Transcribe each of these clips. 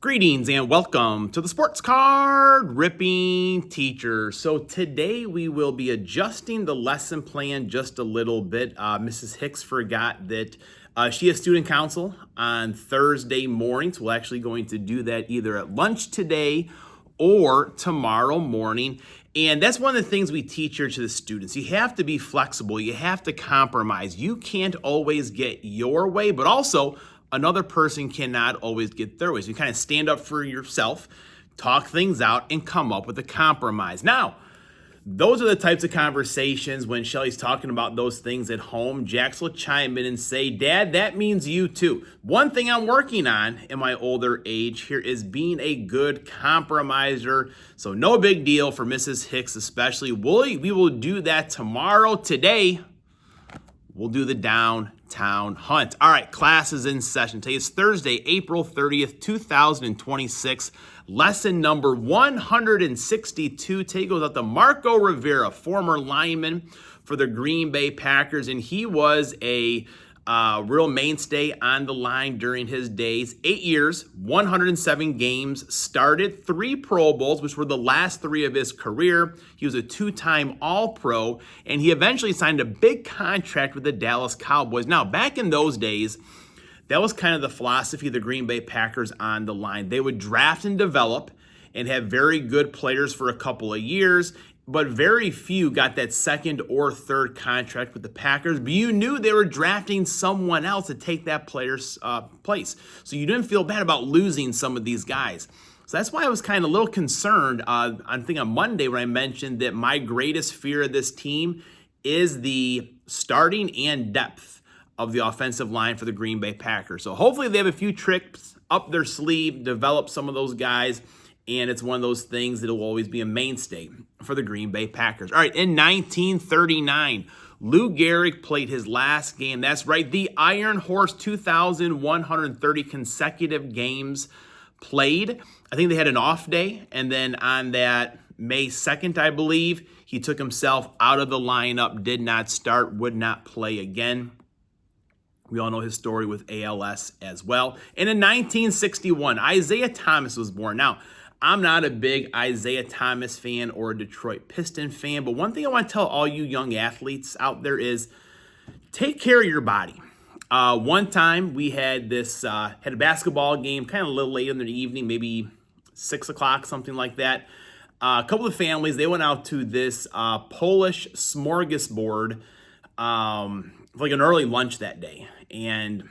Greetings and welcome to the Sports Card Ripping Teacher. So today we will be adjusting the lesson plan just a little bit. Mrs. Hicks forgot that she has student council on Thursday mornings. We're actually going to do that either at lunch today or tomorrow morning. And that's one of the things we teach here to the students. You have to be flexible. You have to compromise. You can't always get your way, but also another person cannot always get their way. So you kind of stand up for yourself, talk things out, and come up with a compromise. Now, those are the types of conversations when Shelly's talking about those things at home, Jax will chime in and say, Dad, that means you too. One thing I'm working on in my older age here is being a good compromiser. So no big deal for Mrs. Hicks especially. We will do that tomorrow. Today, we'll do the downtown hunt. All right, class is in session. Today is Thursday, April 30th, 2026. Lesson number 162. Today goes out to Marco Rivera, former lineman for the Green Bay Packers, and he was a real mainstay on the line during his days. 8 years, 107 games, started 3 Pro Bowls, which were the last 3 of his career. He was a 2-time All-Pro, and he eventually signed a big contract with the Dallas Cowboys. Now, back in those days, that was kind of the philosophy of the Green Bay Packers on the line. They would draft and develop and have very good players for a couple of years, but very few got that second or third contract with the Packers. But you knew they were drafting someone else to take that player's place. So you didn't feel bad about losing some of these guys. So that's why I was kind of a little concerned, I think on Monday when I mentioned that my greatest fear of this team is the starting and depth of the offensive line for the Green Bay Packers. So hopefully they have a few tricks up their sleeve, develop some of those guys, and it's one of those things that will always be a mainstay for the Green Bay Packers. All right, in 1939, Lou Gehrig played his last game. That's right, the Iron Horse, 2,130 consecutive games played. I think they had an off day, and then on that May 2nd, I believe, he took himself out of the lineup, did not start, would not play again. We all know his story with ALS as well. And in 1961, Isaiah Thomas was born. Now, I'm not a big Isaiah Thomas fan or a Detroit Piston fan, but one thing I want to tell all you young athletes out there is take care of your body. One time we had had a basketball game kind of a little late in the evening, maybe 6 o'clock, something like that. A couple of families, they went out to this Polish smorgasbord like an early lunch that day, and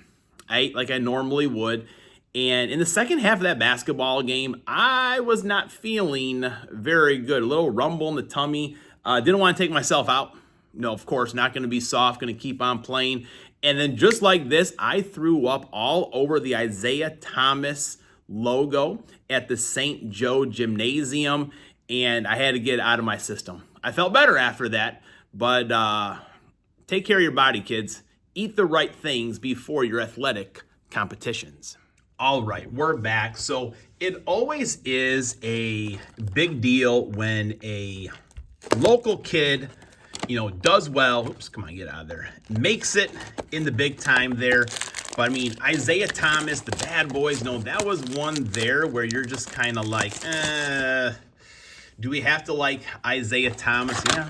I ate like I normally would. And in the second half of that basketball game, I was not feeling very good. A little rumble in the tummy. Didn't want to take myself out. No, of course, not going to be soft. Going to keep on playing. And then just like this, I threw up all over the Isaiah Thomas logo at the St. Joe Gymnasium, and I had to get it out of my system. I felt better after that, but take care of your body, kids. Eat the right things before your athletic competitions. All right, we're back. So it always is a big deal when a local kid, does well. Oops, come on, get out of there. Makes it in the big time there. But I mean, Isaiah Thomas, the Bad Boys, that was one there where you're just kind of like, do we have to like Isaiah Thomas? Yeah.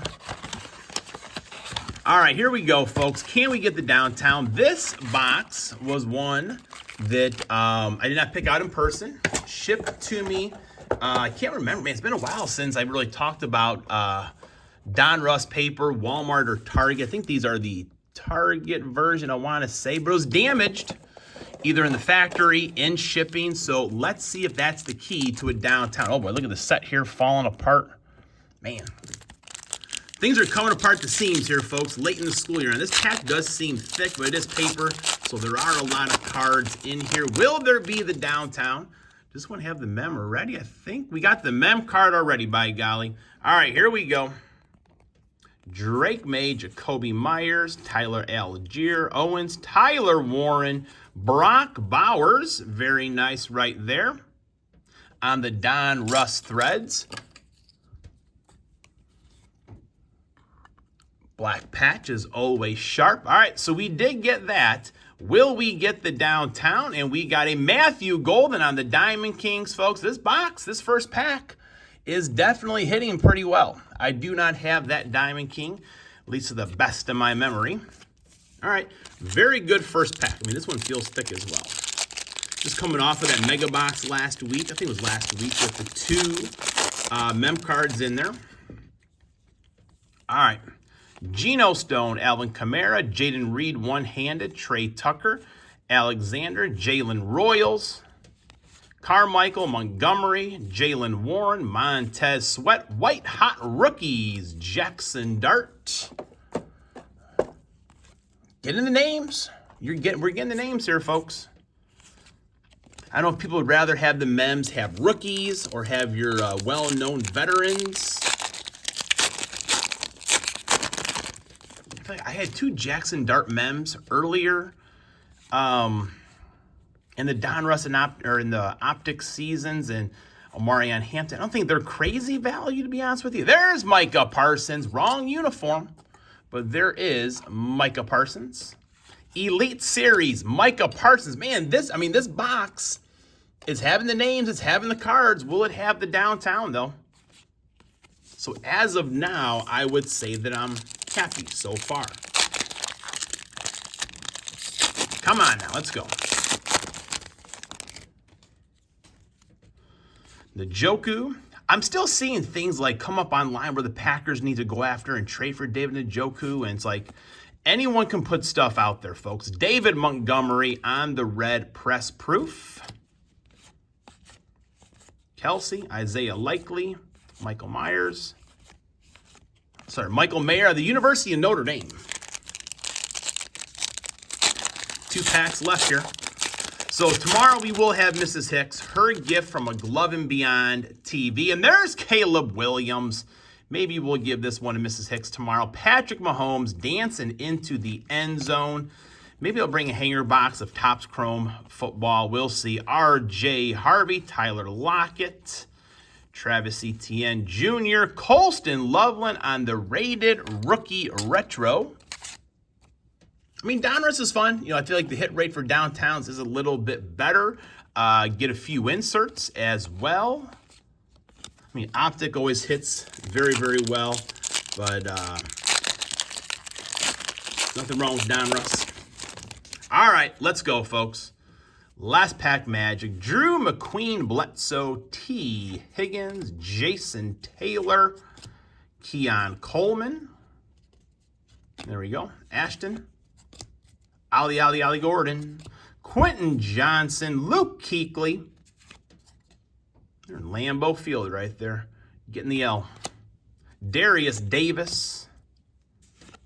All right, here we go, folks. Can we get the downtown? This box was one that I did not pick out in person. Shipped to me. I can't remember, man. It's been a while since I really talked about Donruss paper, Walmart or Target. I think these are the Target version, I want to say. But it was damaged either in the factory, in shipping. So let's see if that's the key to a downtown. Oh, boy, look at the set here falling apart. Man. Things are coming apart the seams here, folks, late in the school year. And this pack does seem thick, but it is paper, so there are a lot of cards in here. Will there be the downtown? Just want to have the mem ready. I think we got the mem card already, by golly. All right, here we go. Drake May, Jacoby Myers, Tyler Algier, Owens, Tyler Warren, Brock Bowers. Very nice right there. On the Donruss threads. Black patch is always sharp. All right, so we did get that. Will we get the downtown? And we got a Matthew Golden on the Diamond Kings, folks. This box, this first pack, is definitely hitting pretty well. I do not have that Diamond King, at least to the best of my memory. All right, very good first pack. I mean, this one feels thick as well. Just coming off of that mega box last week. I think it was last week with the 2 mem cards in there. All right. Geno Stone, Alvin Kamara, Jaden Reed one-handed, Trey Tucker, Alexander, Jalen Royals, Carmichael Montgomery, Jalen Warren, Montez Sweat, white hot rookies, Jackson Dart. Getting the names. We're getting the names here, folks. I don't know if people would rather have the mems have rookies or have your well-known veterans. I had 2 Jackson Dart mems earlier in the Donruss and in the Optic seasons and Omarion Hampton. I don't think they're crazy value, to be honest with you. There's Micah Parsons, wrong uniform, but there is Micah Parsons. Elite Series, Micah Parsons. Man, this box is having the names, it's having the cards. Will it have the downtown, though? So as of now, I would say that I'm happy so far. Come on now, let's go. Njoku. I'm still seeing things like come up online where the Packers need to go after and trade for David Njoku, and it's like anyone can put stuff out there, folks. David Montgomery on the red press proof. Kelsey, Isaiah Likely, Michael Mayer, the University of Notre Dame. 2 packs left here. So tomorrow we will have Mrs. Hicks, her gift from a Glove and Beyond TV. And there's Caleb Williams. Maybe we'll give this one to Mrs. Hicks tomorrow. Patrick Mahomes dancing into the end zone. Maybe I'll bring a hanger box of Topps Chrome football. We'll see. R.J. Harvey, Tyler Lockett, Travis Etienne Jr., Colston Loveland on the rated rookie retro. I mean, Donruss is fun. I feel like the hit rate for downtowns is a little bit better. Get a few inserts as well. I mean, Optic always hits very, very well, but nothing wrong with Donruss. All right, let's go, folks. Last pack magic. Drew McQueen, Bledsoe, T. Higgins, Jason Taylor, Keon Coleman. There we go. Ashton. Ali Gordon. Quentin Johnson, Luke Kuechly. They're in Lambeau Field right there. Getting the L. Darius Davis.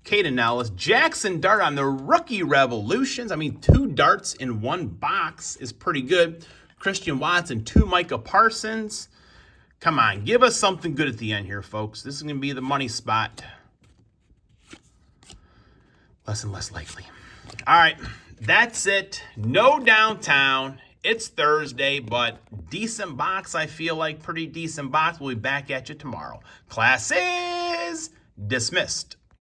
Caden Ellis. Jackson Dart on the rookie revolutions. I mean, 2 darts in 1 box is pretty good. Christian Watson, 2 Micah Parsons. Come on, give us something good at the end here, folks. This is going to be the money spot. Less and less likely. All right, that's it. No downtown. It's Thursday, but decent box, I feel like. Pretty decent box. We'll be back at you tomorrow. Class is dismissed.